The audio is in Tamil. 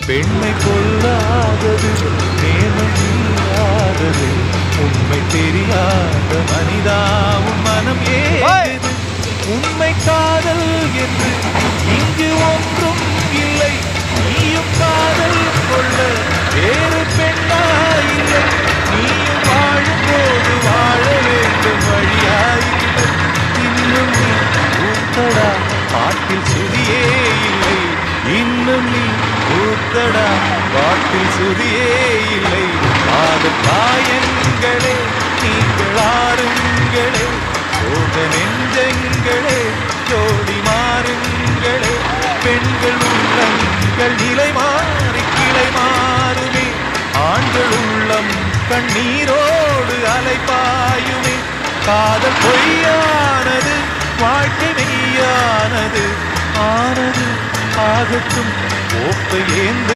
பெண்ணை கொல்லாதது நேர்மை இல்லாதது உண்மை தெரியாத மனிதா உன் மனம் ஏது உண்மை காதல் என்று இங்கு ஒன்றும் இல்லை நீயும் காதல் கொள்ள வேறு பெண்ணா இல்லை நீயும் வாழும் போது வாழ வேண்டும் வழியாயில்லை இன்னும் நீ ஊத்தடா பாட்டில் சுதியே இல்லை இன்னும் நீ ஊத்தடா பாட்டில் சுதியே இல்லை காதல் காயங்களே நீங்கள் ஆறுங்களே சோக நெஞ்சங்களே ஜோடி மாறுங்களே பெண்கள் உள்ளங்கள் நிலை மாறி கிளை மாறுமே ஆண்கள் உள்ளம் கண்ணீரோடு அலைப்பாயுமே காதல் பொய்யானது வாழ்க்கை மெய்யானது ஆனது ஆகட்டும் போக்கை ஏந்த